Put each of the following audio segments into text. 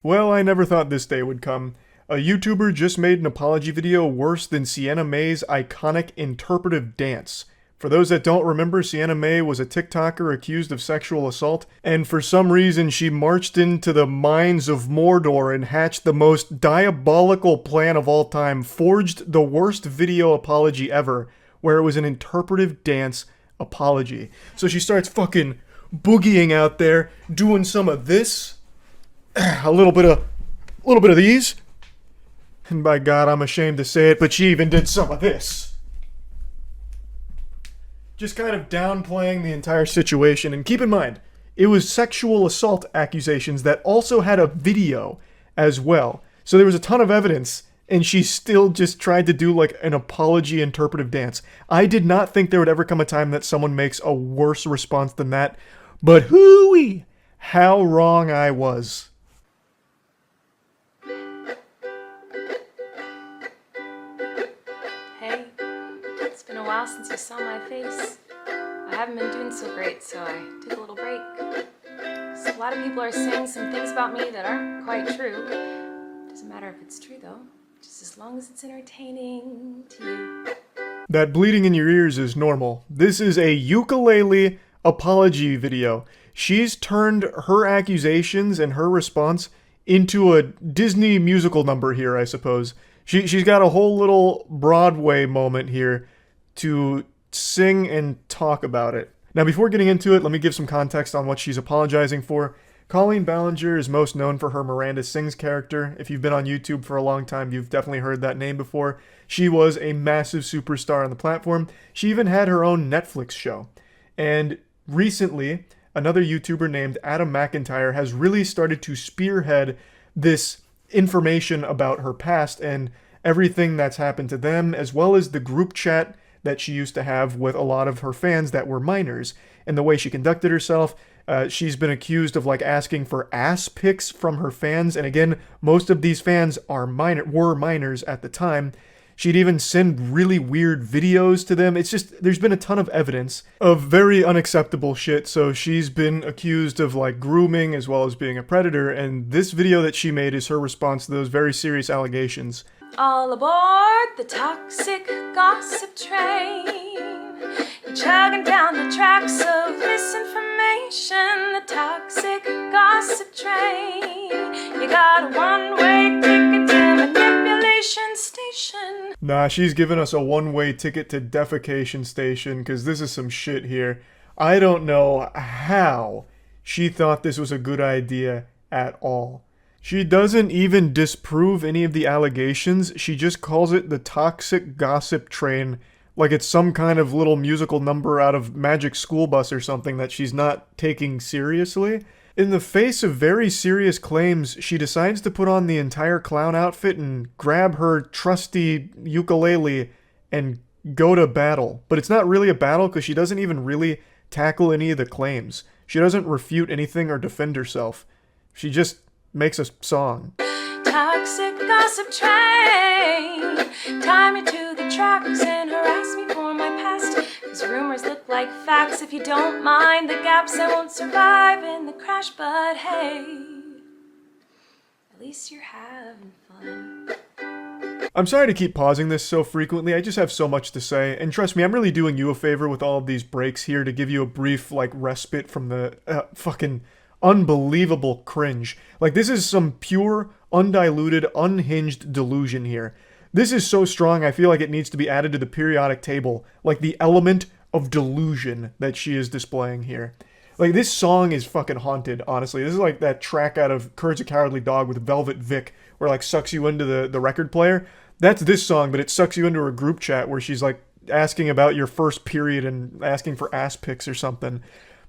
Well, I never thought this day would come. A YouTuber just made an apology video worse than Sienna May's iconic interpretive dance. For those that don't remember, Sienna May was a TikToker accused of sexual assault, and for some reason she marched into the mines of Mordor and hatched the most diabolical plan of all time, forged the worst video apology ever, where it was an interpretive dance apology. So she starts fucking boogieing out there, doing some of this, a little bit of these, and by God, I'm ashamed to say it, but she even did some of this. Just kind of downplaying the entire situation. And keep in mind, it was sexual assault accusations that also had a video as well. So there was a ton of evidence, and she still just tried to do like an apology interpretive dance. I did not think there would ever come a time that someone makes a worse response than that. But hooey, how wrong I was. Hey, it's been a while since you saw my face. I haven't been doing so great, so I took a little break. So a lot of people are saying some things about me that aren't quite true. Doesn't matter if it's true though, just as long as it's entertaining to you. That bleeding in your ears is normal. This is a ukulele apology video. She's turned her accusations and her response into a Disney musical number here, I suppose. She's got a whole little Broadway moment here to sing and talk about it. Now, before getting into it, let me give some context on what she's apologizing for. Colleen Ballinger is most known for her Miranda Sings character. If you've been on YouTube for a long time, you've definitely heard that name before. She was a massive superstar on the platform. She even had her own Netflix show. And recently, another YouTuber named Adam McIntyre has really started to spearhead this information about her past and everything that's happened to them, as well as the group chat that she used to have with a lot of her fans that were minors, and the way she conducted herself. She's been accused of like asking for ass pics from her fans, and again, most of these fans were minors at the time. She'd even send really weird videos to them. It's just, there's been a ton of evidence of very unacceptable shit, so she's been accused of like grooming as well as being a predator, and this video that she made is her response to those very serious allegations. All aboard the toxic gossip train. You're chugging down the tracks of misinformation. The toxic gossip train. You got a one-way ticket to manipulation station. Nah, she's giving us a one-way ticket to defecation station, because this is some shit here. I don't know how she thought this was a good idea at all. She doesn't even disprove any of the allegations, she just calls it the toxic gossip train, like it's some kind of little musical number out of Magic School Bus or something that she's not taking seriously. In the face of very serious claims, she decides to put on the entire clown outfit and grab her trusty ukulele and go to battle. But it's not really a battle because she doesn't even really tackle any of the claims. She doesn't refute anything or defend herself. She just makes a song. Toxic gossip train. Tie me to the tracks and harass me for my past. Cause rumors look like facts. If you don't mind the gaps, I won't survive in the crash. But hey, at least you're having fun. I'm sorry to keep pausing this so frequently, I just have so much to say, and trust me, I'm really doing you a favor with all of these breaks here to give you a brief, like, respite from the fucking unbelievable cringe. Like, this is some pure, undiluted, unhinged delusion here. This is so strong, I feel like it needs to be added to the periodic table, like the element of delusion that she is displaying here. Like, this song is fucking haunted, honestly. This is like that track out of Courage the Cowardly Dog with Velvet Vic, where, like, sucks you into the record player. That's this song, but it sucks you into a group chat where she's, like, asking about your first period and asking for ass pics or something.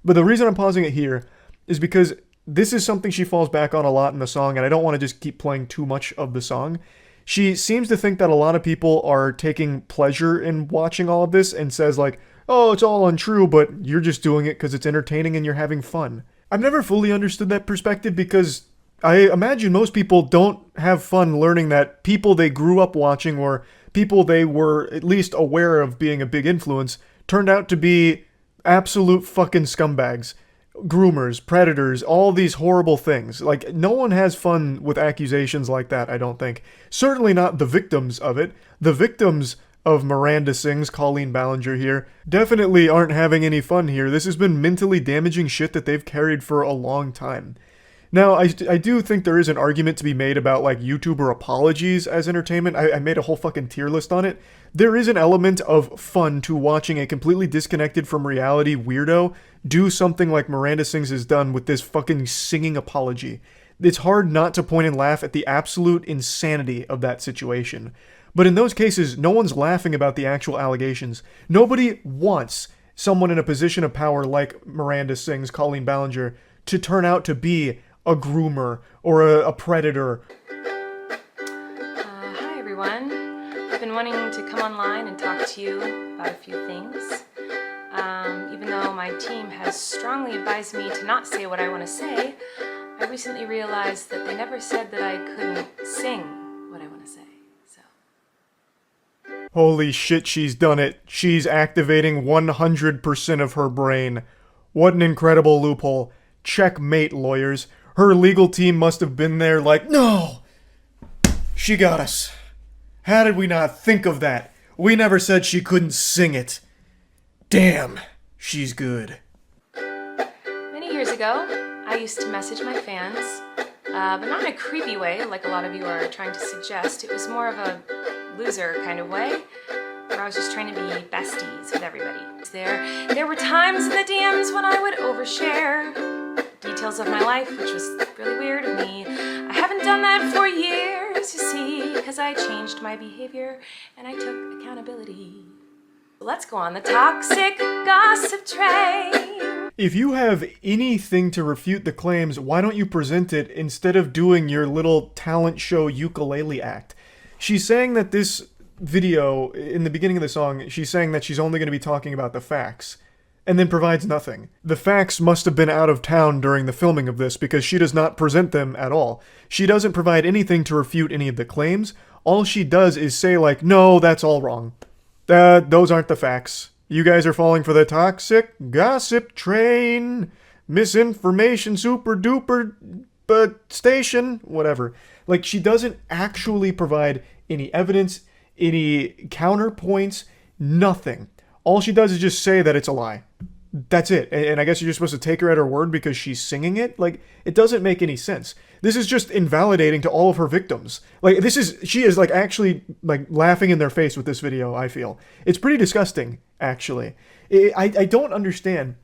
But the reason I'm pausing it here is because this is something she falls back on a lot in the song, and I don't want to just keep playing too much of the song. She seems to think that a lot of people are taking pleasure in watching all of this and says like, oh, it's all untrue, but you're just doing it because it's entertaining and you're having fun. I've never fully understood that perspective because I imagine most people don't have fun learning that people they grew up watching or people they were at least aware of being a big influence turned out to be absolute fucking scumbags. groomers, predators, all these horrible things. Like, no one has fun with accusations like that, I don't think. Certainly not the victims of it. The victims of Miranda Sings, Colleen Ballinger here, definitely aren't having any fun here. This has been mentally damaging shit that they've carried for a long time. Now, I do think there is an argument to be made about, like, YouTuber apologies as entertainment. I made a whole fucking tier list on it. There is an element of fun to watching a completely disconnected from reality weirdo do something like Miranda Sings has done with this fucking singing apology. It's hard not to point and laugh at the absolute insanity of that situation. But in those cases, no one's laughing about the actual allegations. Nobody wants someone in a position of power like Miranda Sings, Colleen Ballinger, to turn out to be a groomer or a predator. Hi everyone. I've been wanting to come online and talk to you about a few things. Even though my team has strongly advised me to not say what I want to say, I recently realized that they never said that I couldn't sing what I want to say. Holy shit, she's done it. She's activating 100% of her brain. What an incredible loophole. Checkmate, lawyers. Her legal team must have been there like, no! She got us. How did we not think of that? We never said she couldn't sing it. Damn, she's good. Many years ago, I used to message my fans, but not in a creepy way like a lot of you are trying to suggest. It was more of a loser kind of way, where I was just trying to be besties with everybody. There were times in the DMs when I would overshare details of my life, which was really weird of me. I haven't done that for years, you see, because I changed my behavior and I took accountability. Let's go on the toxic gossip train. If you have anything to refute the claims, why don't you present it instead of doing your little talent show ukulele act? She's saying that this video, in the beginning of the song, she's saying that she's only going to be talking about the facts, and then provides nothing. The facts must have been out of town during the filming of this because she does not present them at all. She doesn't provide anything to refute any of the claims. All she does is say, like, no, that's all wrong. Those aren't the facts. You guys are falling for the toxic gossip train. Misinformation super duper station. Whatever. Like, she doesn't actually provide any evidence, any counterpoints, nothing. All she does is just say that it's a lie. That's it. And I guess you're just supposed to take her at her word because she's singing it? Like, it doesn't make any sense. This is just invalidating to all of her victims. Like, she is, like, actually, like, laughing in their face with this video, I feel. It's pretty disgusting, actually. I don't understand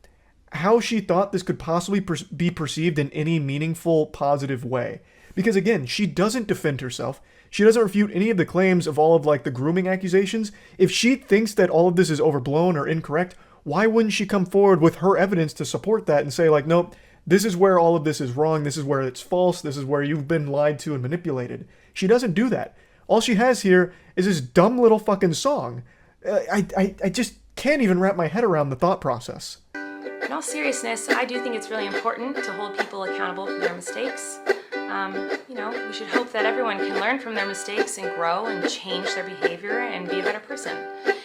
how she thought this could possibly be perceived in any meaningful, positive way. Because, again, she doesn't defend herself. She doesn't refute any of the claims of all of, like, the grooming accusations. If she thinks that all of this is overblown or incorrect, why wouldn't she come forward with her evidence to support that and say, like, nope, this is where all of this is wrong, this is where it's false, this is where you've been lied to and manipulated. She doesn't do that. All she has here is this dumb little fucking song. I just can't even wrap my head around the thought process. In all seriousness, I do think it's really important to hold people accountable for their mistakes. We should hope that everyone can learn from their mistakes and grow and change their behavior and be a better person.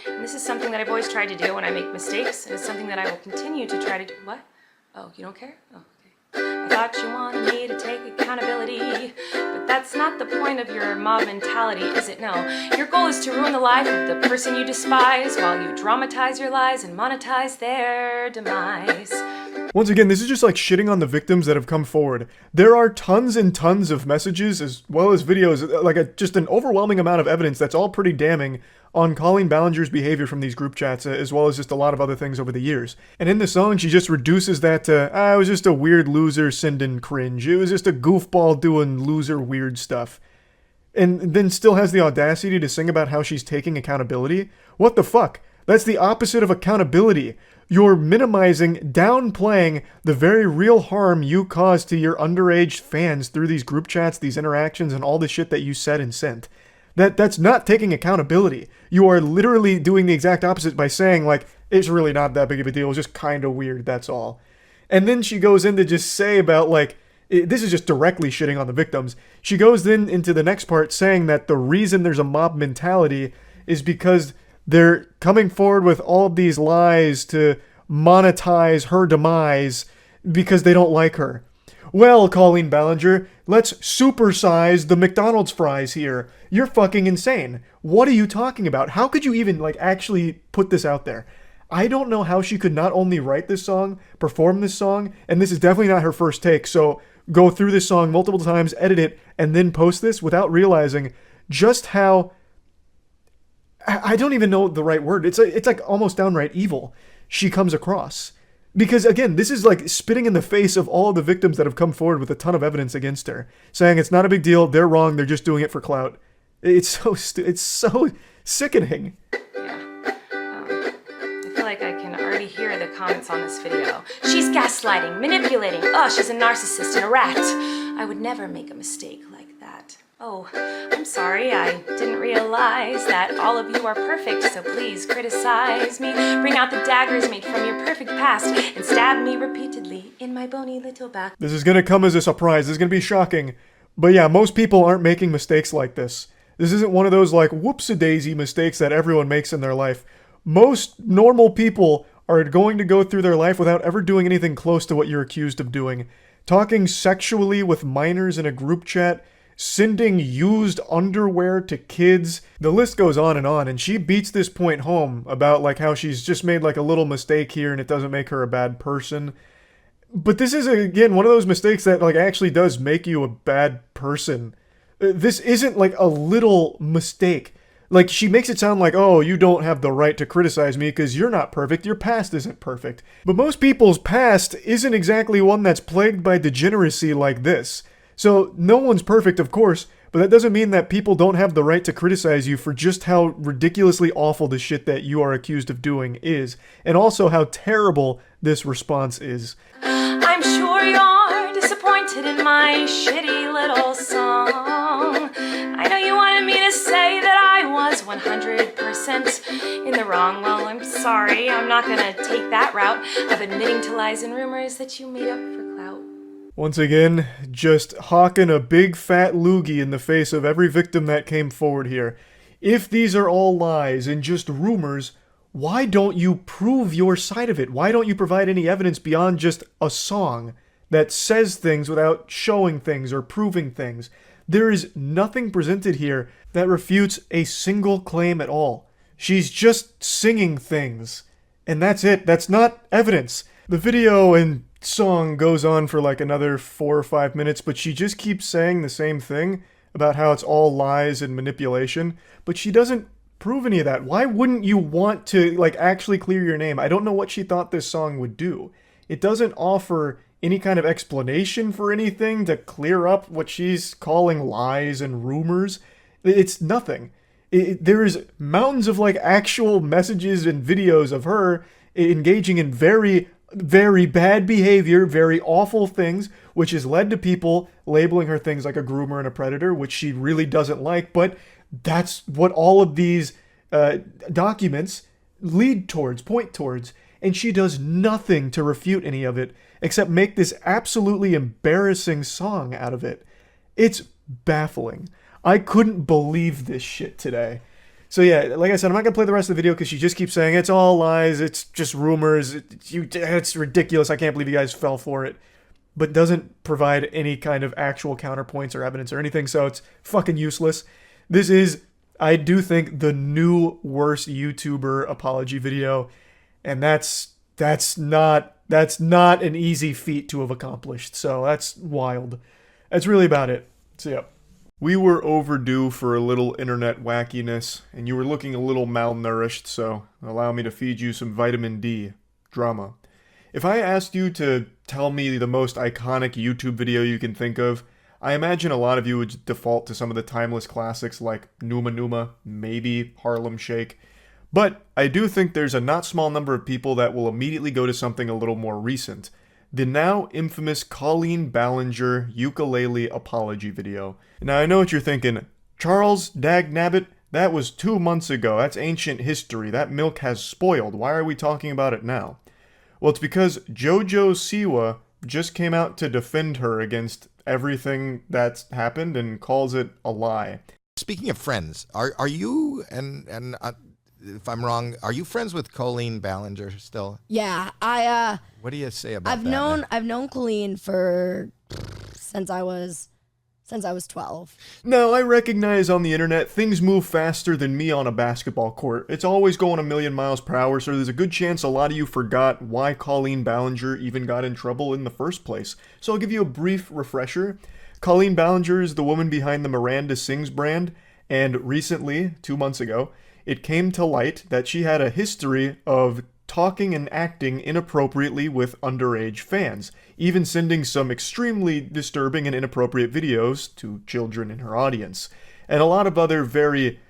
And this is something that I've always tried to do when I make mistakes, and it's something that I will continue to try to do. What? Oh, you don't care? Oh, okay. I thought you wanted me to take accountability, but that's not the point of your mob mentality, is it? No. Your goal is to ruin the life of the person you despise while you dramatize your lies and monetize their demise. Once again, this is just like shitting on the victims that have come forward. There are tons and tons of messages as well as videos, like just an overwhelming amount of evidence that's all pretty damning on Colleen Ballinger's behavior from these group chats, as well as just a lot of other things over the years. And in the song, she just reduces that to, it was just a weird loser sending cringe. It was just a goofball doing loser weird stuff. And then still has the audacity to sing about how she's taking accountability? What the fuck? That's the opposite of accountability. You're minimizing, downplaying the very real harm you caused to your underage fans through these group chats, these interactions, and all the shit that you said and sent. That's not taking accountability. You are literally doing the exact opposite by saying, like, it's really not that big of a deal, it's just kind of weird, that's all. And then she goes in to just say about, like, this is just directly shitting on the victims. She goes then into the next part saying that the reason there's a mob mentality is because they're coming forward with all of these lies to monetize her demise, because they don't like her. Well, Colleen Ballinger, let's supersize the McDonald's fries here. You're fucking insane. What are you talking about? How could you even, like, actually put this out there? I don't know how she could not only write this song, perform this song, and this is definitely not her first take, so go through this song multiple times, edit it, and then post this without realizing just how... I don't even know the right word. It's like almost downright evil she comes across. Because, again, this is like spitting in the face of all of the victims that have come forward with a ton of evidence against her, saying it's not a big deal, they're wrong, they're just doing it for clout. It's so sickening. Yeah. I feel like I can already hear the comments on this video. She's gaslighting, manipulating. Oh, she's a narcissist and a rat. I would never make a mistake like that. Oh, I'm sorry, I didn't realize that all of you are perfect, so please criticize me. Bring out the daggers made from your perfect past and stab me repeatedly in my bony little back. This is gonna come as a surprise, this is gonna be shocking. But yeah, most people aren't making mistakes like this. This isn't one of those like whoops-a-daisy mistakes that everyone makes in their life. Most normal people are going to go through their life without ever doing anything close to what you're accused of doing. Talking sexually with minors in a group chat, sending used underwear to kids. The list goes on, and she beats this point home about like how she's just made like a little mistake here and it doesn't make her a bad person. But this is, again, one of those mistakes that like actually does make you a bad person. This isn't like a little mistake. Like, she makes it sound like, oh, you don't have the right to criticize me because you're not perfect, your past isn't perfect. But most people's past isn't exactly one that's plagued by degeneracy like this. So, no one's perfect, of course, but that doesn't mean that people don't have the right to criticize you for just how ridiculously awful the shit that you are accused of doing is, and also how terrible this response is. I'm sure you're disappointed in my shitty little song. I know you wanted me to say that I was 100% in the wrong. Well, I'm sorry, I'm not gonna take that route of admitting to lies and rumors that you made up for clout. Once again, just hawking a big fat loogie in the face of every victim that came forward here. If these are all lies and just rumors, why don't you prove your side of it? Why don't you provide any evidence beyond just a song that says things without showing things or proving things? There is nothing presented here that refutes a single claim at all. She's just singing things. And that's it. That's not evidence. The video and song goes on for like another 4 or 5 minutes, but she just keeps saying the same thing about how it's all lies and manipulation, but she doesn't prove any of that. Why wouldn't you want to like actually clear your name? I don't know what she thought this song would do. It doesn't offer any kind of explanation for anything to clear up what she's calling lies and rumors. It's nothing. There is mountains of like actual messages and videos of her engaging in very, very bad behavior, very awful things, which has led to people labeling her things like a groomer and a predator, which she really doesn't like. But that's what all of these documents lead towards, point towards. And she does nothing to refute any of it, except make this absolutely embarrassing song out of it. It's baffling. I couldn't believe this shit today. So yeah, like I said, I'm not going to play the rest of the video because she just keeps saying, it's all lies, it's just rumors, it's ridiculous, I can't believe you guys fell for it. But doesn't provide any kind of actual counterpoints or evidence or anything, so it's fucking useless. This is, I do think, the new worst YouTuber apology video, and that's not an easy feat to have accomplished, so that's wild. That's really about it. So yeah. We were overdue for a little internet wackiness, and you were looking a little malnourished, so allow me to feed you some vitamin D. Drama. If I asked you to tell me the most iconic YouTube video you can think of, I imagine a lot of you would default to some of the timeless classics like Numa Numa, maybe Harlem Shake. But I do think there's a not small number of people that will immediately go to something a little more recent. The now infamous Colleen Ballinger ukulele apology video. Now I know what you're thinking, Charles Dagnabbit, that was 2 months ago, that's ancient history, that milk has spoiled, why are we talking about it now? Well, it's because Jojo Siwa just came out to defend her against everything that's happened and calls it a lie. Speaking of friends, are you and if I'm wrong, are you friends with Colleen Ballinger still? Yeah, What do you say about I've that? known Colleen for since I was 12. Now, I recognize on the internet things move faster than me on a basketball court. It's always going a million miles per hour, so there's a good chance a lot of you forgot why Colleen Ballinger even got in trouble in the first place. So I'll give you a brief refresher. Colleen Ballinger is the woman behind the Miranda Sings brand, and recently, 2 months ago, it came to light that she had a history of talking and acting inappropriately with underage fans, even sending some extremely disturbing and inappropriate videos to children in her audience, and a lot of other very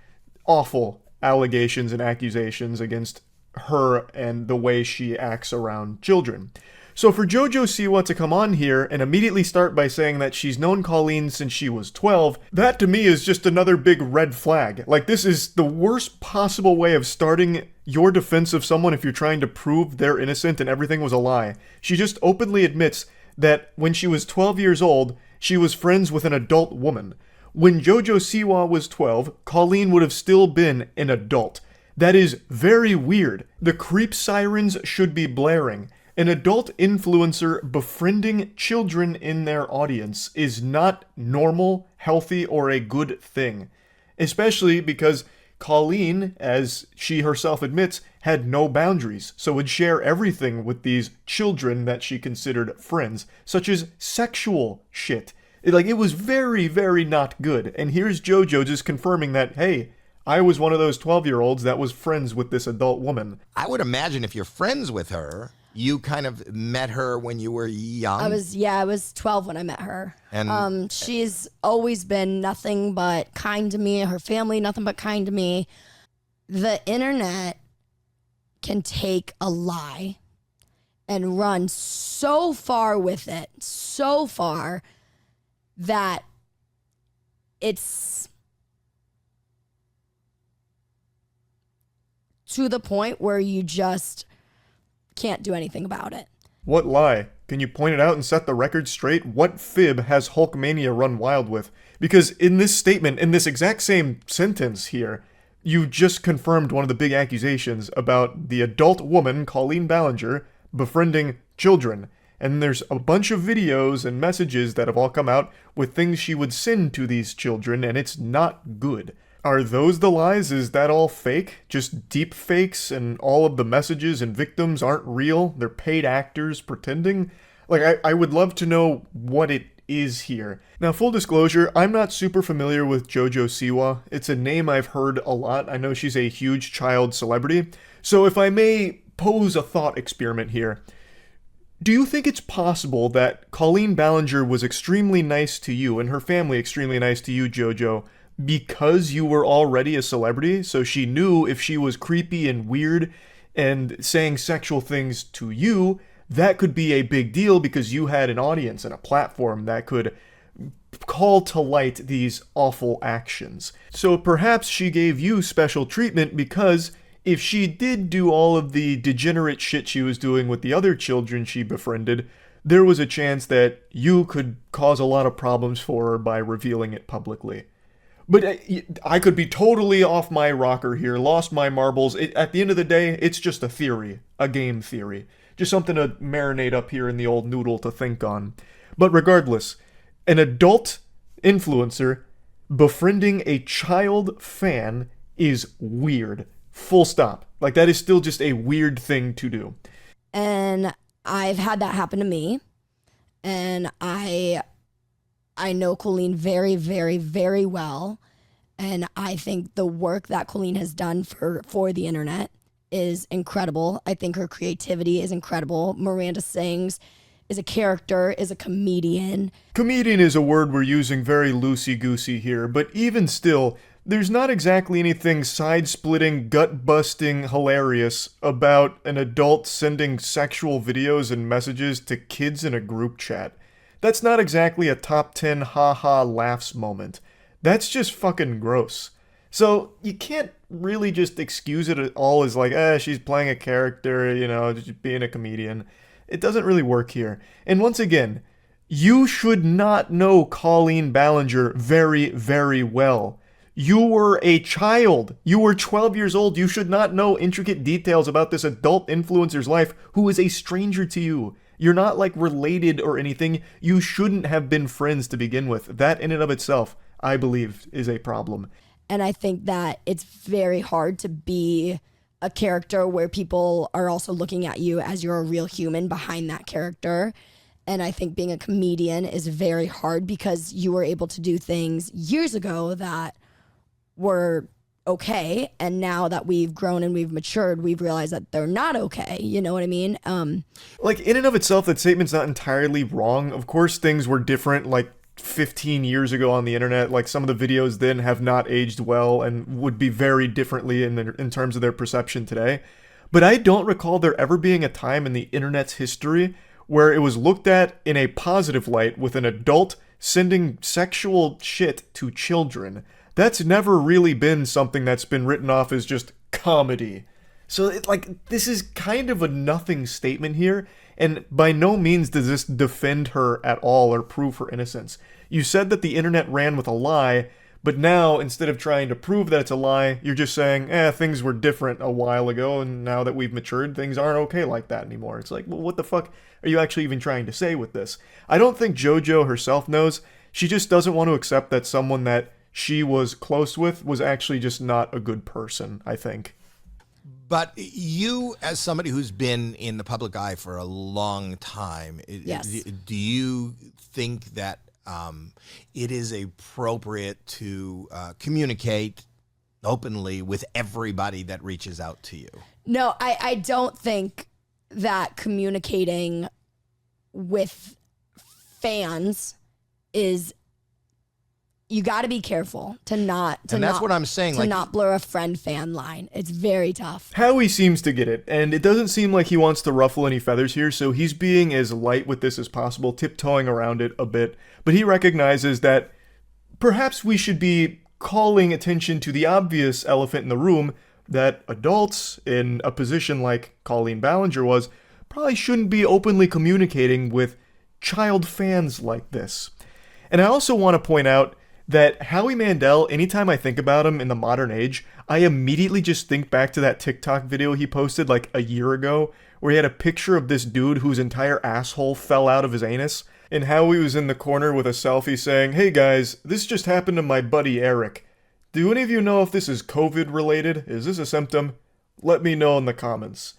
awful allegations and accusations against her and the way she acts around children. So for Jojo Siwa to come on here and immediately start by saying that she's known Colleen since she was 12, that to me is just another big red flag. Like, this is the worst possible way of starting your defense of someone if you're trying to prove they're innocent and everything was a lie. She just openly admits that when she was 12 years old, she was friends with an adult woman. When Jojo Siwa was 12, Colleen would have still been an adult. That is very weird. The creep sirens should be blaring. An adult influencer befriending children in their audience is not normal, healthy, or a good thing. Especially because Colleen, as she herself admits, had no boundaries, so would share everything with these children that she considered friends, such as sexual shit. It was very, very not good. And here's Jojo just confirming that, hey, I was one of those 12-year-olds that was friends with this adult woman. I would imagine if you're friends with her, you kind of met her when you were young. I was 12 when I met her. And she's always been nothing but kind to me. Her family, nothing but kind to me. The internet can take a lie and run so far with it, so far that it's to the point where you just can't do anything about it. What lie? Can you point it out and set the record straight? What fib has Hulkmania run wild with? Because in this statement, in this exact same sentence here, you just confirmed one of the big accusations about the adult woman, Colleen Ballinger, befriending children. And there's a bunch of videos and messages that have all come out with things she would send to these children, and it's not good. Are those the lies? Is that all fake? Just deep fakes and all of the messages and victims aren't real? They're paid actors pretending? I would love to know what it is here. Now, full disclosure, I'm not super familiar with Jojo Siwa. It's a name I've heard a lot. I know she's a huge child celebrity. So if I may pose a thought experiment here, do you think it's possible that Colleen Ballinger was extremely nice to you and her family extremely nice to you, Jojo, because you were already a celebrity, so she knew if she was creepy and weird and saying sexual things to you, that could be a big deal because you had an audience and a platform that could call to light these awful actions. So perhaps she gave you special treatment because if she did do all of the degenerate shit she was doing with the other children she befriended, there was a chance that you could cause a lot of problems for her by revealing it publicly. But I could be totally off my rocker here, lost my marbles. At the end of the day, it's just a theory, a game theory. Just something to marinate up here in the old noodle to think on. But regardless, an adult influencer befriending a child fan is weird. Full stop. That is still just a weird thing to do. And I've had that happen to me. And I know Colleen very, very, very well. And I think the work that Colleen has done for the internet is incredible. I think her creativity is incredible. Miranda Sings is a character, is a comedian. Comedian is a word we're using very loosey-goosey here, but even still, there's not exactly anything side-splitting, gut-busting hilarious about an adult sending sexual videos and messages to kids in a group chat. That's not exactly a top 10 ha-ha laughs moment. That's just fucking gross. So you can't really just excuse it at all as she's playing a character, just being a comedian. It doesn't really work here. And once again, you should not know Colleen Ballinger very, very well. You were a child. You were 12 years old. You should not know intricate details about this adult influencer's life who is a stranger to you. You're not like related or anything. You shouldn't have been friends to begin with. That in and of itself, I believe, is a problem. And I think that it's very hard to be a character where people are also looking at you as you're a real human behind that character. And I think being a comedian is very hard because you were able to do things years ago that were okay, and now that we've grown and we've matured, we've realized that they're not okay. You know what I mean? Like, in and of itself, that statement's not entirely wrong. Of course, things were different, like, 15 years ago on the internet. Like, some of the videos then have not aged well and would be very differently in terms of their perception today. But I don't recall there ever being a time in the internet's history where it was looked at in a positive light with an adult sending sexual shit to children. That's never really been something that's been written off as just comedy. So, this is kind of a nothing statement here, and by no means does this defend her at all or prove her innocence. You said that the internet ran with a lie, but now, instead of trying to prove that it's a lie, you're just saying, things were different a while ago, and now that we've matured, things aren't okay like that anymore. It's like, well, what the fuck are you actually even trying to say with this? I don't think Jojo herself knows. She just doesn't want to accept that someone that she was close with was actually just not a good person, I think. But you, as somebody who's been in the public eye for a long time, Yes. do you think that it is appropriate to communicate openly with everybody that reaches out to you? No, I don't think that communicating with fans is, you got to be careful to not And that's what I'm saying, to like- not blur a friend-fan line. It's very tough. Howie seems to get it, and it doesn't seem like he wants to ruffle any feathers here, so he's being as light with this as possible, tiptoeing around it a bit, but he recognizes that perhaps we should be calling attention to the obvious elephant in the room, that adults in a position like Colleen Ballinger was probably shouldn't be openly communicating with child fans like this. And I also want to point out that Howie Mandel, anytime I think about him in the modern age, I immediately just think back to that TikTok video he posted like a year ago, where he had a picture of this dude whose entire asshole fell out of his anus, and Howie was in the corner with a selfie saying, "Hey guys, this just happened to my buddy Eric. Do any of you know if this is COVID related? Is this a symptom? Let me know in the comments."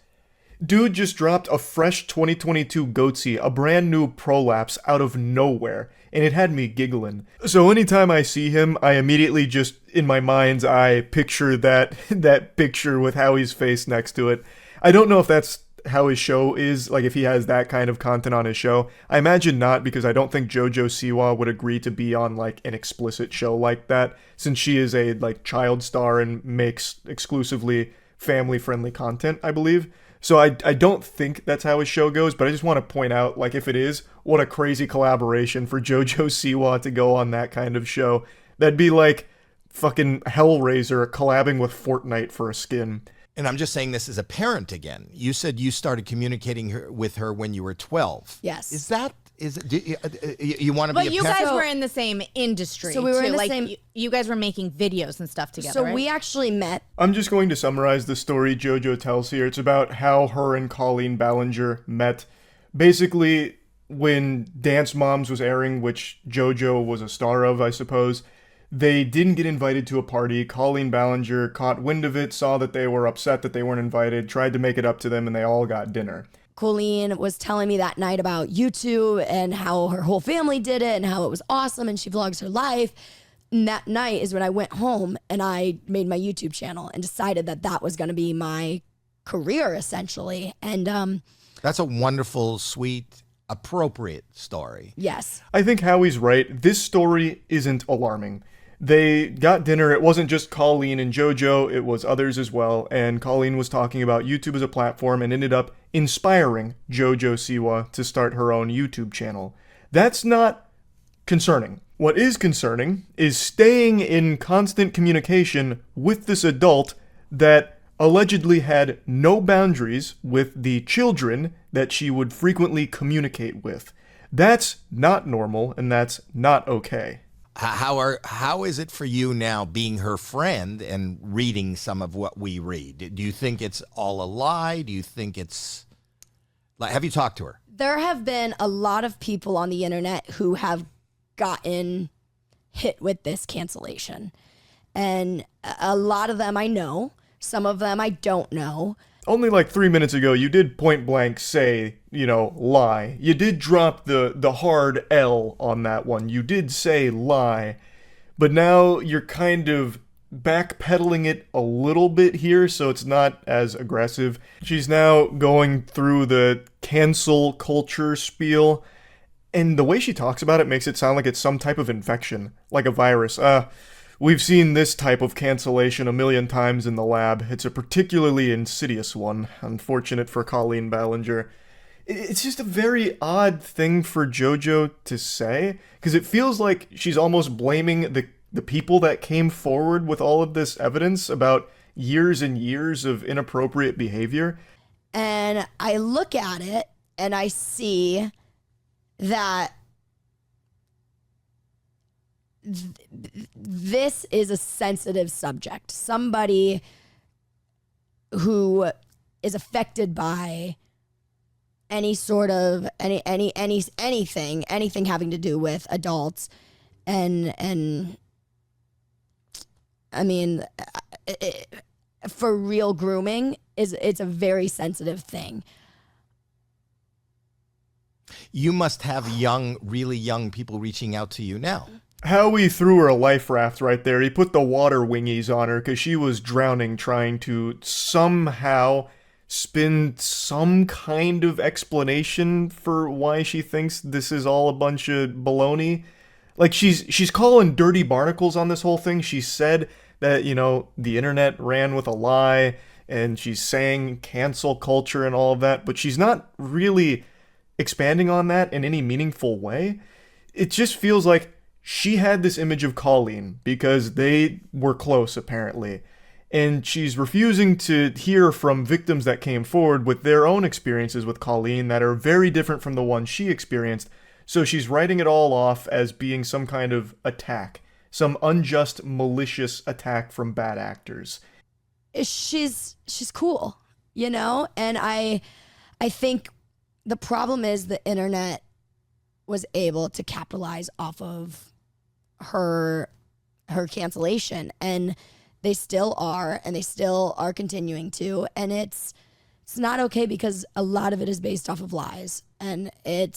Dude just dropped a fresh 2022 goatee, a brand new prolapse out of nowhere, and it had me giggling. So anytime I see him, I immediately just, in my mind's eye, picture that picture with Howie's face next to it. I don't know if that's how his show is, like if he has that kind of content on his show. I imagine not, because I don't think Jojo Siwa would agree to be on like an explicit show like that, since she is a like child star and makes exclusively family-friendly content, I believe. So I don't think that's how his show goes, but I just want to point out, like, if it is, what a crazy collaboration for Jojo Siwa to go on that kind of show. That'd be like fucking Hellraiser collabing with Fortnite for a skin. And I'm just saying this as a parent again. You said you started communicating with her when you were 12. Yes. You want to be But a you parent? guys were in the same industry. So we were too. in the like, same- You guys were making videos and stuff together. So right? we actually met. I'm just going to summarize the story Jojo tells here. It's about how her and Colleen Ballinger met. Basically, when Dance Moms was airing, which Jojo was a star of, I suppose, they didn't get invited to a party. Colleen Ballinger caught wind of it, saw that they were upset that they weren't invited, tried to make it up to them, and they all got dinner. Colleen was telling me that night about YouTube and how her whole family did it and how it was awesome, and she vlogs her life. And that night is when I went home and I made my YouTube channel and decided that that was going to be my career, essentially. And That's a wonderful, sweet, appropriate story. yes. I think Howie's right. This story isn't alarming. They got dinner. It wasn't just Colleen and Jojo, it was others as well. And Colleen was talking about YouTube as a platform and ended up inspiring Jojo Siwa to start her own YouTube channel. That's not concerning. What is concerning is staying in constant communication with this adult that allegedly had no boundaries with the children that she would frequently communicate with. That's not normal, and that's not okay. How is it for you now, being her friend and reading some of what we read? Do you think it's all a lie? Do you think it's like, have you talked to her? There have been a lot of people on the internet who have gotten hit with this cancellation. And a lot of them I know, some of them I don't know. Only like 3 minutes ago, you did point blank say, lie. You did drop the hard L on that one. You did say lie. But now you're kind of backpedaling it a little bit here, so it's not as aggressive. She's now going through the cancel culture spiel, and the way she talks about it makes it sound like it's some type of infection, like a virus. We've seen this type of cancellation a million times in the lab. It's a particularly insidious one, unfortunate for Colleen Ballinger. It's just a very odd thing for Jojo to say, because it feels like she's almost blaming the people that came forward with all of this evidence about years and years of inappropriate behavior. And I look at it and I see that this is a sensitive subject. Somebody who is affected by any sort of anything having to do with adults, and I mean, for real, grooming it's a very sensitive thing. You must have really young people reaching out to you now. Howie threw her a life raft right there. He put the water wingies on her because she was drowning, trying to somehow spin some kind of explanation for why she thinks this is all a bunch of baloney. Like, she's calling dirty barnacles on this whole thing. She said that, the internet ran with a lie, and she's saying cancel culture and all of that, but she's not really expanding on that in any meaningful way. It just feels like she had this image of Colleen because they were close, apparently, and she's refusing to hear from victims that came forward with their own experiences with Colleen that are very different from the one she experienced, so she's writing it all off as being some kind of attack, some unjust, malicious attack from bad actors. She's cool, and I think the problem is the internet was able to capitalize off of her cancellation, and they still are, and they still are continuing to, and it's not okay because a lot of it is based off of lies, and it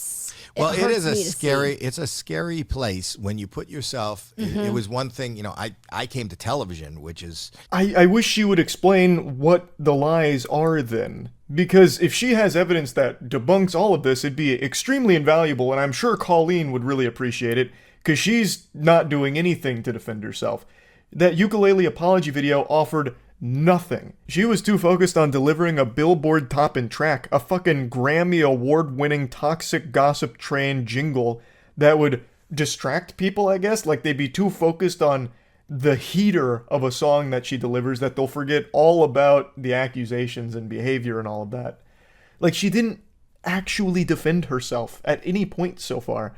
is a scary place when you put yourself. It was one thing, I came to television, which is I wish she would explain what the lies are then, because if she has evidence that debunks all of this, it'd be extremely invaluable, and I'm sure Colleen would really appreciate it, because she's not doing anything to defend herself. That ukulele apology video offered nothing. She was too focused on delivering a Billboard topping track, a fucking Grammy award-winning toxic gossip train jingle that would distract people, I guess. Like, they'd be too focused on the heater of a song that she delivers that they'll forget all about the accusations and behavior and all of that. Like, she didn't actually defend herself at any point so far.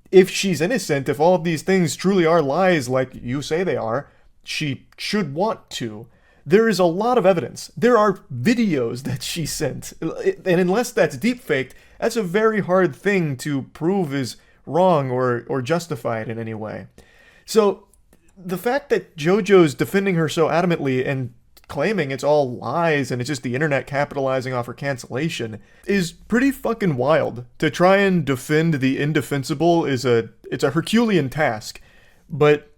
If she's innocent, if all of these things truly are lies like you say they are, she should want to. There is a lot of evidence. There are videos that she sent. And unless that's deepfaked, that's a very hard thing to prove is wrong or justified in any way. So the fact that Jojo's defending her so adamantly and claiming it's all lies and it's just the internet capitalizing off her cancellation is pretty fucking wild. To try and defend the indefensible it's a Herculean task, but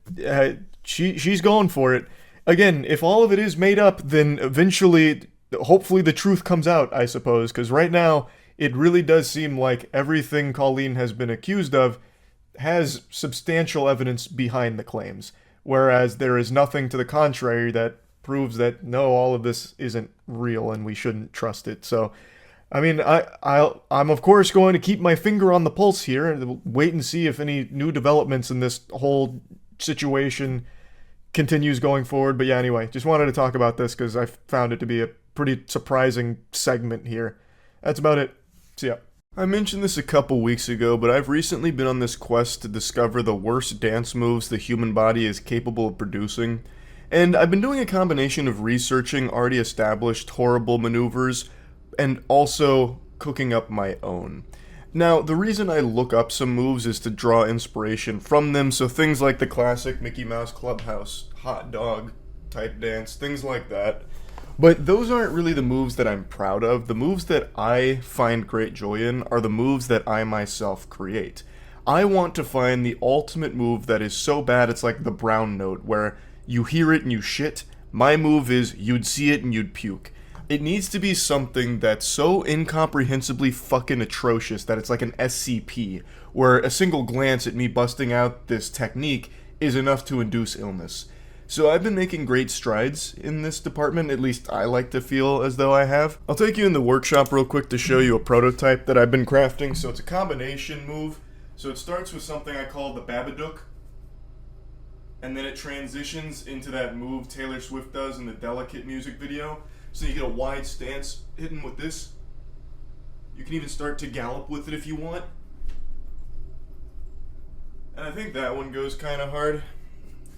she's going for it. Again, if all of it is made up, then eventually, hopefully the truth comes out, I suppose, because right now it really does seem like everything Colleen has been accused of has substantial evidence behind the claims, whereas there is nothing to the contrary that proves that no, all of this isn't real and we shouldn't trust it. So, I mean, I'm of course going to keep my finger on the pulse here and wait and see if any new developments in this whole situation continues going forward. But yeah, anyway, just wanted to talk about this because I found it to be a pretty surprising segment here. That's about it. See ya. I mentioned this a couple weeks ago, but I've recently been on this quest to discover the worst dance moves the human body is capable of producing, and I've been doing a combination of researching already established horrible maneuvers and also cooking up my own. Now, the reason I look up some moves is to draw inspiration from them, so things like the classic Mickey Mouse Clubhouse hot dog type dance, things like that. But those aren't really the moves that I'm proud of. The moves that I find great joy in are the moves that I myself create. I want to find the ultimate move that is so bad it's like the brown note, where you hear it and you shit. My move is you'd see it and you'd puke. It needs to be something that's so incomprehensibly fucking atrocious that it's like an SCP, where a single glance at me busting out this technique is enough to induce illness. So I've been making great strides in this department, at least I like to feel as though I have. I'll take you in the workshop real quick to show you a prototype that I've been crafting. So it's a combination move. So it starts with something I call the Babadook, and then it transitions into that move Taylor Swift does in the Delicate music video. So you get a wide stance hidden with this. You can even start to gallop with it if you want. And I think that one goes kind of hard.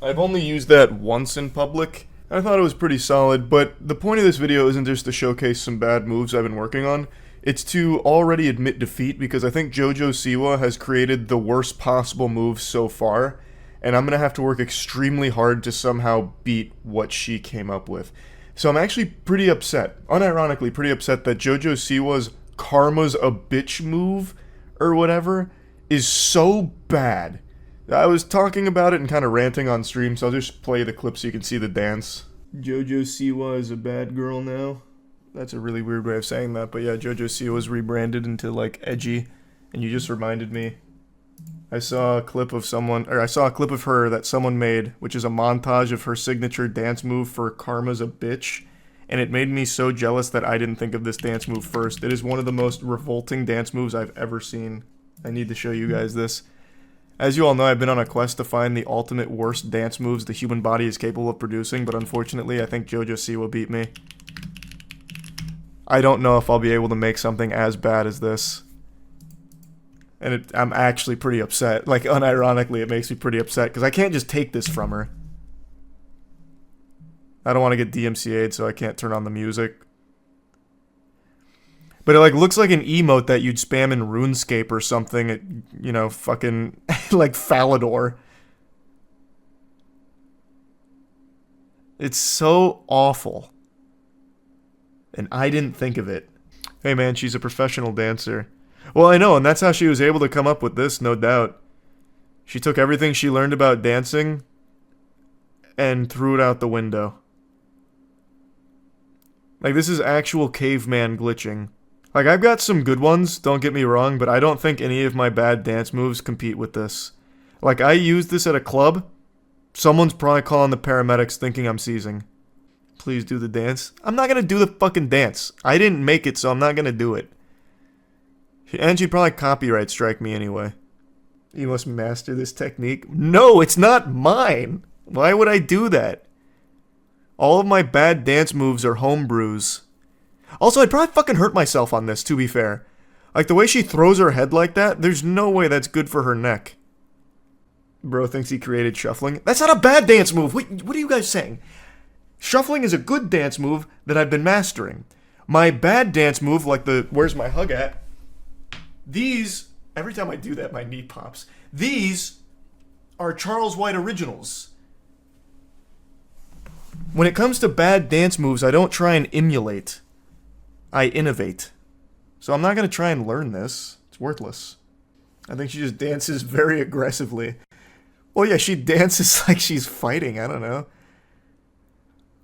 I've only used that once in public. I thought it was pretty solid, but the point of this video isn't just to showcase some bad moves I've been working on. It's to already admit defeat, because I think Jojo Siwa has created the worst possible moves so far, and I'm going to have to work extremely hard to somehow beat what she came up with. So I'm actually pretty upset, unironically pretty upset, that Jojo Siwa's Karma's a Bitch move, or whatever, is so bad. I was talking about it and kind of ranting on stream, so I'll just play the clip so you can see the dance. Jojo Siwa is a bad girl now. That's a really weird way of saying that, but yeah, Jojo Siwa was rebranded into, like, edgy, and you just reminded me. I saw a clip of her that someone made, which is a montage of her signature dance move for Karma's a Bitch, and it made me so jealous that I didn't think of this dance move first. It is one of the most revolting dance moves I've ever seen. I need to show you guys this. As you all know, I've been on a quest to find the ultimate worst dance moves the human body is capable of producing, but unfortunately, I think Jojo Siwa beat me. I don't know if I'll be able to make something as bad as this. And I'm actually pretty upset. Like, unironically, it makes me pretty upset, because I can't just take this from her. I don't want to get DMCA'd, so I can't turn on the music. But it, like, looks like an emote that you'd spam in RuneScape or something, you know, fucking, like, Falador. It's so awful. And I didn't think of it. Hey man, she's a professional dancer. Well, I know, and that's how she was able to come up with this, no doubt. She took everything she learned about dancing and threw it out the window. Like, this is actual caveman glitching. Like, I've got some good ones, don't get me wrong, but I don't think any of my bad dance moves compete with this. Like, I used this at a club. Someone's probably calling the paramedics thinking I'm seizing. Please do the dance. I'm not gonna do the fucking dance. I didn't make it, so I'm not gonna do it. And she'd probably copyright strike me anyway. You must master this technique. No, it's not mine! Why would I do that? All of my bad dance moves are homebrews. Also, I'd probably fucking hurt myself on this, to be fair. Like, the way she throws her head like that, there's no way that's good for her neck. Bro thinks he created shuffling. That's not a bad dance move! Wait, what are you guys saying? Shuffling is a good dance move that I've been mastering. My bad dance move, like the where's my hug at? These, every time I do that, my knee pops. These are Charles White originals. When it comes to bad dance moves, I don't try and emulate. I innovate. So I'm not going to try and learn this. It's worthless. I think she just dances very aggressively. Well, yeah, she dances like she's fighting. I don't know.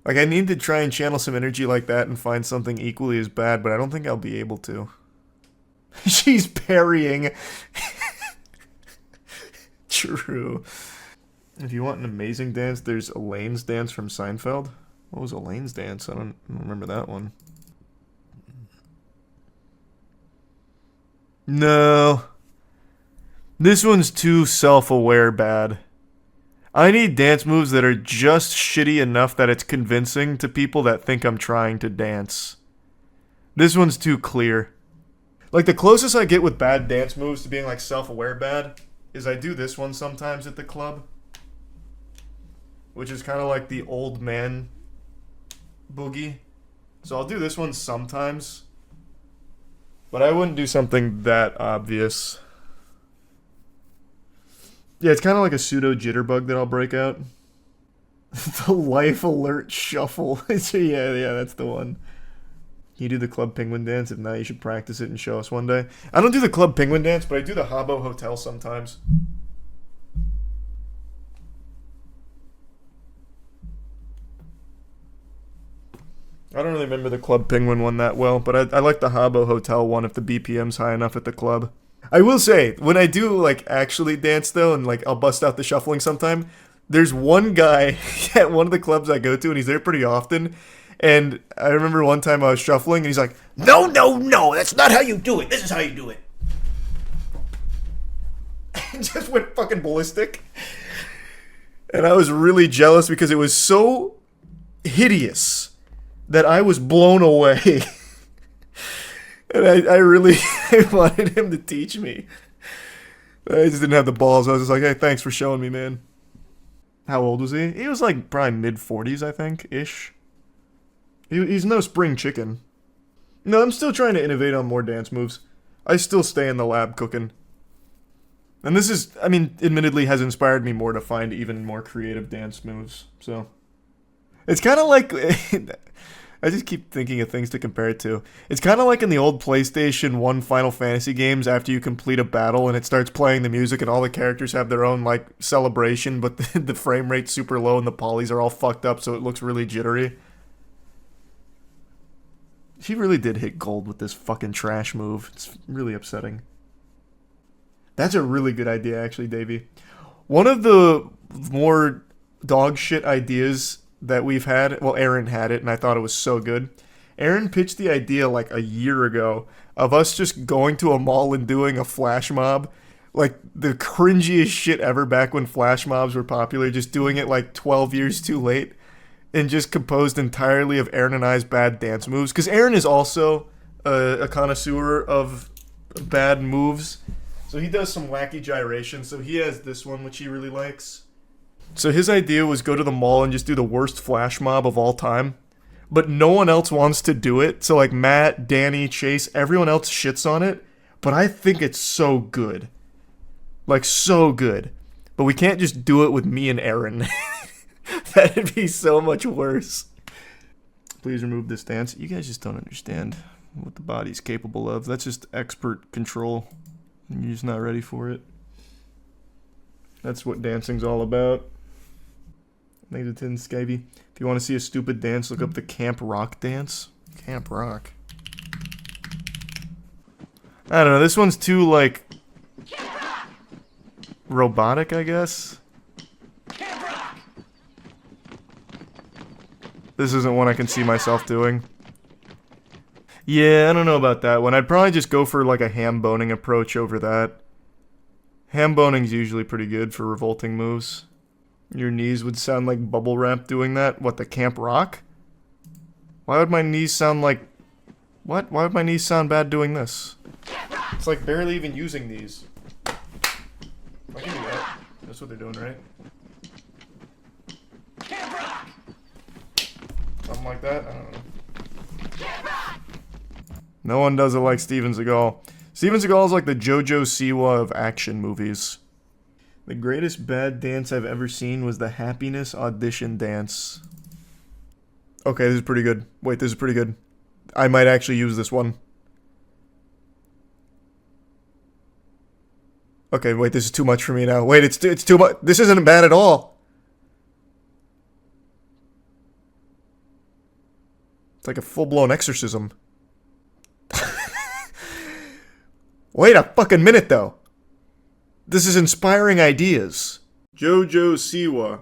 Like, I need to try and channel some energy like that and find something equally as bad, but I don't think I'll be able to. She's parrying. True. If you want an amazing dance, there's Elaine's dance from Seinfeld. What was Elaine's dance? I don't remember that one. No. This one's too self-aware bad. I need dance moves that are just shitty enough that it's convincing to people that think I'm trying to dance. This one's too clear. Like, the closest I get with bad dance moves to being, like, self-aware bad is I do this one sometimes at the club. Which is kind of like the old man boogie. So I'll do this one sometimes. But I wouldn't do something that obvious. Yeah, it's kind of like a pseudo jitterbug that I'll break out. The life alert shuffle. yeah, that's the one. You do the club penguin dance? If not, you should practice it and show us one day. I don't do the club penguin dance, but I do the Habbo Hotel sometimes. I don't really remember the Club Penguin one that well, but I like the Habbo Hotel one if the BPM's high enough at the club. I will say, when I do, like, actually dance, though, and, like, I'll bust out the shuffling sometime, there's one guy at one of the clubs I go to, and he's there pretty often, and I remember one time I was shuffling, and he's like, No, that's not how you do it. This is how you do it. and just went fucking ballistic. And I was really jealous because it was so hideous that I was blown away. And I really wanted him to teach me. I just didn't have the balls. I was just like, hey, thanks for showing me, man. How old was he? He was like probably mid-40s, I think, ish. He's no spring chicken. No, I'm still trying to innovate on more dance moves. I still stay in the lab cooking. And this is, I mean, admittedly has inspired me more to find even more creative dance moves, so. It's kind of like, I just keep thinking of things to compare it to. It's kind of like in the old PlayStation 1 Final Fantasy games after you complete a battle and it starts playing the music and all the characters have their own, like, celebration, but the frame rate's super low and the polys are all fucked up so it looks really jittery. He really did hit gold with this fucking trash move. It's really upsetting. That's a really good idea, actually, Davey. One of the more dog shit ideas that we've had, well, Aaron had it, and I thought it was so good. Aaron pitched the idea like a year ago of us just going to a mall and doing a flash mob. Like the cringiest shit ever back when flash mobs were popular, just doing it like 12 years too late. And just composed entirely of Aaron and I's bad dance moves. Because Aaron is also a connoisseur of bad moves. So he does some wacky gyrations. So he has this one, which he really likes. So his idea was go to the mall and just do the worst flash mob of all time. But no one else wants to do it. So like Matt, Danny, Chase, everyone else shits on it. But I think it's so good. Like so good. But we can't just do it with me and Aaron. That'd be so much worse. Please remove this dance. You guys just don't understand what the body's capable of. That's just expert control. You're just not ready for it. That's what dancing's all about. Negative Skivey. If you want to see a stupid dance, look up the Camp Rock dance. Camp Rock. I don't know. This one's too, like, robotic, I guess. This isn't one I can see myself doing. Yeah, I don't know about that one. I'd probably just go for like a ham boning approach over that. Ham boning's usually pretty good for revolting moves. Your knees would sound like bubble wrap doing that. What, the Camp Rock? Why would my knees sound like... What? Why would my knees sound bad doing this? It's like barely even using these. I can do that. That's what they're doing, right? Something like that? I don't know. No one does it like Steven Seagal. Steven Seagal is like the Jojo Siwa of action movies. The greatest bad dance I've ever seen was the Happiness audition dance. Okay, this is pretty good. Wait, this is pretty good. I might actually use this one. Okay, wait, this is too much for me now. Wait, it's too much. This isn't bad at all. It's like a full-blown exorcism. Wait a fucking minute, though. This is inspiring ideas. Jojo Siwa.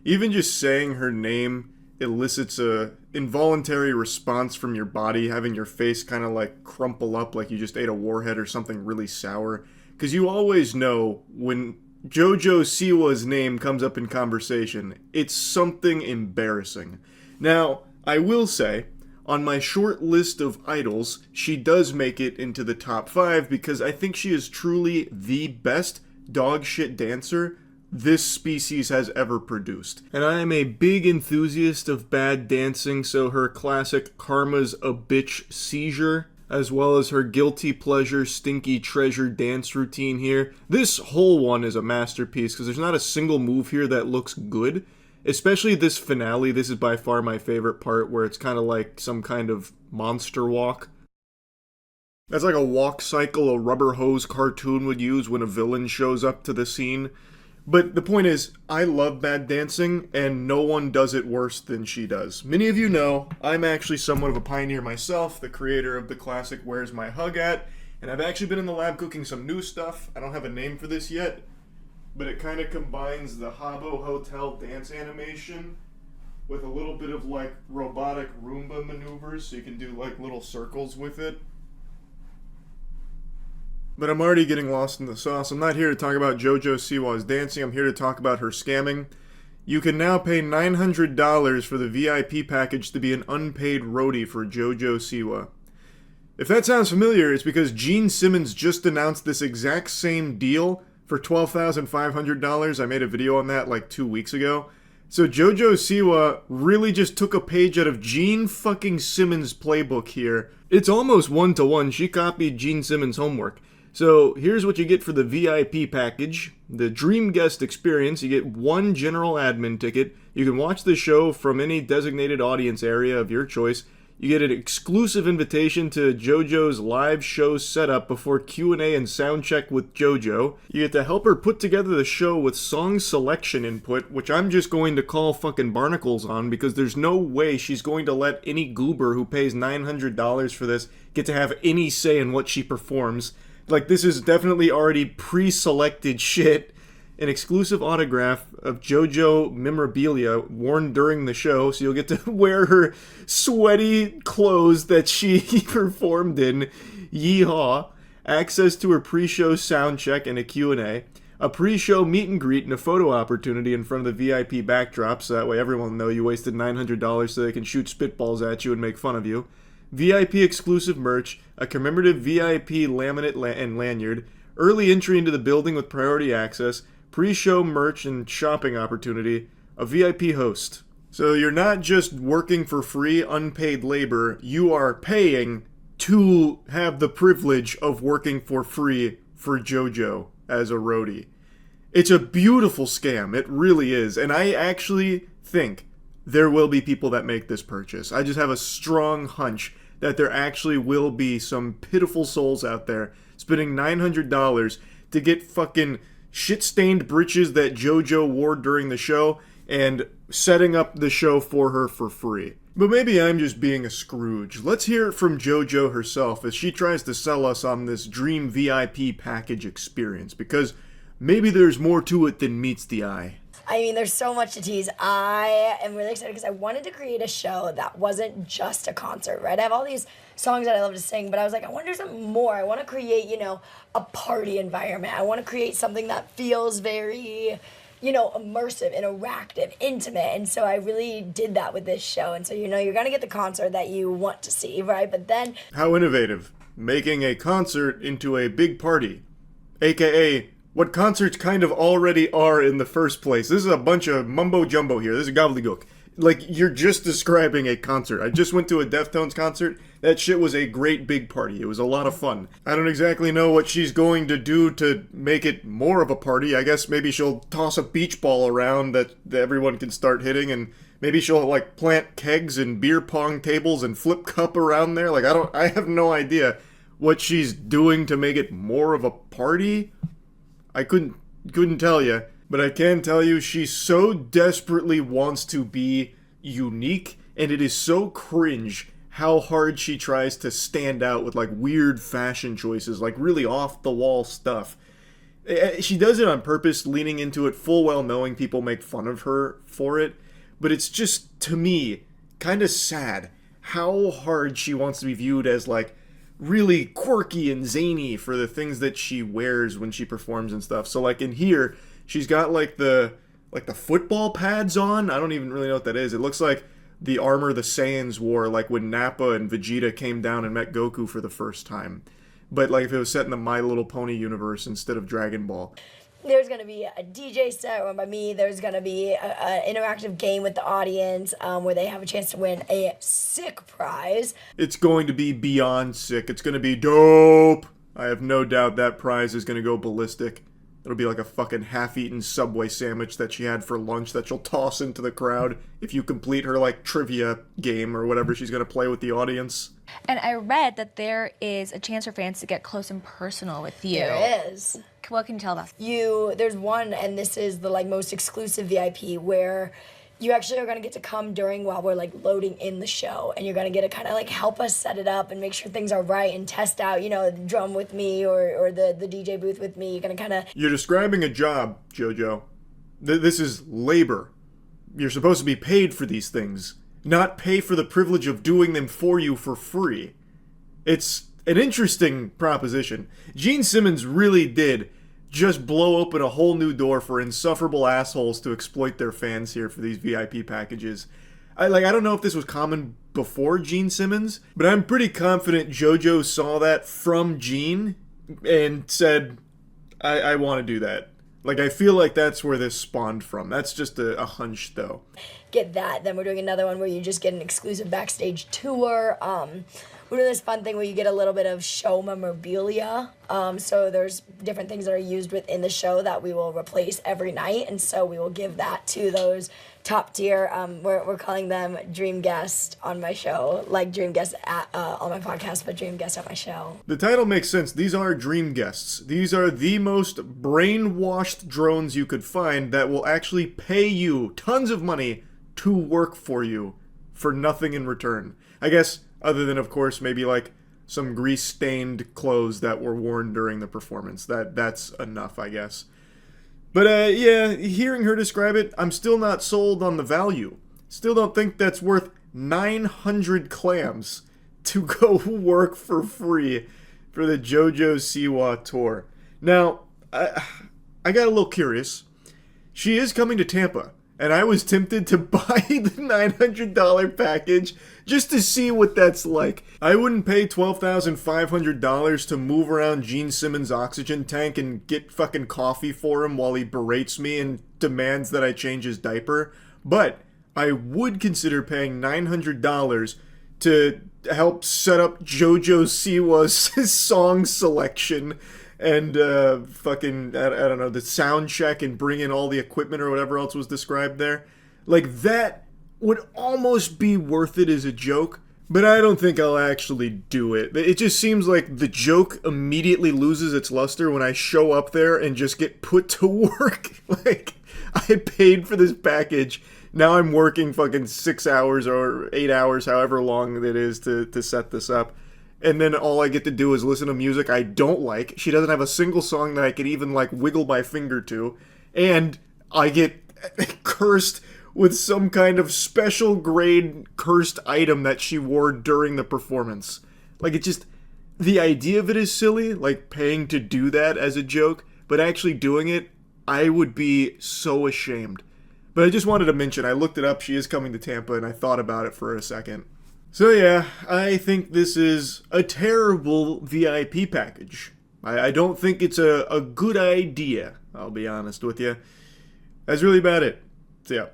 Even just saying her name elicits a involuntary response from your body, having your face kind of like crumple up like you just ate a warhead or something really sour. Because you always know when Jojo Siwa's name comes up in conversation, it's something embarrassing. Now, I will say, on my short list of idols, she does make it into the top 5 because I think she is truly the best dog shit dancer this species has ever produced. And I am a big enthusiast of bad dancing, so her classic Karma's a Bitch Seizure, as well as her guilty pleasure stinky treasure dance routine here. This whole one is a masterpiece because there's not a single move here that looks good. Especially this finale, this is by far my favorite part, where it's kind of like some kind of monster walk. That's like a walk cycle a rubber hose cartoon would use when a villain shows up to the scene. But the point is, I love bad dancing, and no one does it worse than she does. Many of you know, I'm actually somewhat of a pioneer myself, the creator of the classic Where's My Hug At, and I've actually been in the lab cooking some new stuff. I don't have a name for this yet, but it kind of combines the Habbo Hotel dance animation with a little bit of like robotic Roomba maneuvers, so you can do like little circles with it. But I'm already getting lost in the sauce. I'm not here to talk about Jojo Siwa's dancing. I'm here to talk about her scamming. You can now pay $900 for the VIP package to be an unpaid roadie for Jojo Siwa. If that sounds familiar, it's because Gene Simmons just announced this exact same deal for $12,500. I made a video on that like 2 weeks ago. So Jojo Siwa really just took a page out of Gene fucking Simmons' playbook here. It's almost one-to-one. She copied Gene Simmons' homework. So here's what you get for the VIP package. The Dream Guest experience. You get 1 general admin ticket. You can watch the show from any designated audience area of your choice. You get an exclusive invitation to JoJo's live show setup before Q&A and sound check with JoJo. You get to help her put together the show with song selection input, which I'm just going to call fucking barnacles on because there's no way she's going to let any goober who pays $900 for this get to have any say in what she performs. Like, this is definitely already pre-selected shit. An exclusive autograph of JoJo memorabilia worn during the show, so you'll get to wear her sweaty clothes that she performed in. Yeehaw. Access to her pre-show sound check and a Q&A. A pre-show meet and greet and a photo opportunity in front of the VIP backdrop, so that way everyone will know you wasted $900 so they can shoot spitballs at you and make fun of you. VIP exclusive merch, a commemorative VIP laminate and lanyard, early entry into the building with priority access, pre-show merch and shopping opportunity, a VIP host. So you're not just working for free, unpaid labor, you are paying to have the privilege of working for free for JoJo as a roadie. It's a beautiful scam, it really is, and I actually think there will be people that make this purchase. I just have a strong hunch that there actually will be some pitiful souls out there spending $900 to get fucking shit-stained breeches that JoJo wore during the show and setting up the show for her for free. But maybe I'm just being a Scrooge. Let's hear it from JoJo herself as she tries to sell us on this dream VIP package experience, because maybe there's more to it than meets the eye. I mean, there's so much to tease. I am really excited because I wanted to create a show that wasn't just a concert, right? I have all these songs that I love to sing, but I was like, I want to do something more. I want to create, a party environment. I want to create something that feels very, immersive, interactive, intimate. And so I really did that with this show. And so, you're going to get the concert that you want to see, right? But then... How innovative. Making a concert into a big party. AKA... what concerts kind of already are in the first place. This is a bunch of mumbo-jumbo here. This is gobbledygook. Like, you're just describing a concert. I just went to a Deftones concert. That shit was a great big party. It was a lot of fun. I don't exactly know what she's going to do to make it more of a party. I guess maybe she'll toss a beach ball around that everyone can start hitting, and maybe she'll, like, plant kegs and beer pong tables and flip cup around there. Like, I have no idea what she's doing to make it more of a party. I couldn't tell you, but I can tell you she so desperately wants to be unique, and it is so cringe how hard she tries to stand out with like weird fashion choices, like really off-the-wall stuff. She does it on purpose, leaning into it full well knowing people make fun of her for it, but it's just, to me, kind of sad how hard she wants to be viewed as like really quirky and zany for the things that she wears when she performs and stuff. So like in here, she's got like the football pads on. I don't even really know what that is. It looks like the armor the Saiyans wore, like when Nappa and Vegeta came down and met Goku for the first time. But like if it was set in the My Little Pony universe instead of Dragon Ball. There's going to be a DJ set run by me. There's going to be an interactive game with the audience where they have a chance to win a sick prize. It's going to be beyond sick. It's going to be dope. I have no doubt that prize is going to go ballistic. It'll be like a fucking half-eaten Subway sandwich that she had for lunch that she'll toss into the crowd if you complete her, like, trivia game or whatever she's going to play with the audience. And I read that there is a chance for fans to get close and personal with you. There is. What can you tell us? There's one, and this is the, like, most exclusive VIP, where you actually are going to get to come during while we're, like, loading in the show, and you're going to get to kind of, like, help us set it up and make sure things are right and test out, you know, the drum with me or the DJ booth with me. You're going to kind of... You're describing a job, Jojo. This is labor. You're supposed to be paid for these things, not pay for the privilege of doing them for you for free. It's an interesting proposition. Gene Simmons really did just blow open a whole new door for insufferable assholes to exploit their fans here for these VIP packages. I don't know if this was common before Gene Simmons, but I'm pretty confident Jojo saw that from Gene and said, I want to do that. Like, I feel like that's where this spawned from. That's just a hunch, though. Get that. Then we're doing another one where you just get an exclusive backstage tour. We're doing this fun thing where you get a little bit of show memorabilia. So there's different things that are used within the show that we will replace every night. And so we will give that to those top tier. We're calling them dream guests on my show. Like dream guests on my podcast, but dream guests on my show. The title makes sense. These are dream guests. These are the most brainwashed drones you could find that will actually pay you tons of money to work for you for nothing in return. I guess, other than, of course, maybe like some grease-stained clothes that were worn during the performance. That's enough, I guess. But, yeah, hearing her describe it, I'm still not sold on the value. Still don't think that's worth 900 clams to go work for free for the Jojo Siwa tour. Now, I got a little curious. She is coming to Tampa, and I was tempted to buy the $900 package just to see what that's like. I wouldn't pay $12,500 to move around Gene Simmons' oxygen tank and get fucking coffee for him while he berates me and demands that I change his diaper, but I would consider paying $900 to help set up Jojo Siwa's song selection and fucking, I don't know, the sound check and bring in all the equipment or whatever else was described there. Like, that would almost be worth it as a joke, but I don't think I'll actually do it. It just seems like the joke immediately loses its luster when I show up there and just get put to work. Like, I paid for this package. Now I'm working fucking 6 hours or 8 hours, however long it is to set this up. And then all I get to do is listen to music I don't like. She doesn't have a single song that I could even, like, wiggle my finger to. And I get cursed with some kind of special grade cursed item that she wore during the performance. Like, it just... The idea of it is silly, like, paying to do that as a joke. But actually doing it, I would be so ashamed. But I just wanted to mention, I looked it up, she is coming to Tampa, and I thought about it for a second. So yeah, I think this is a terrible VIP package. I don't think it's a good idea, I'll be honest with you. That's really about it. So yeah.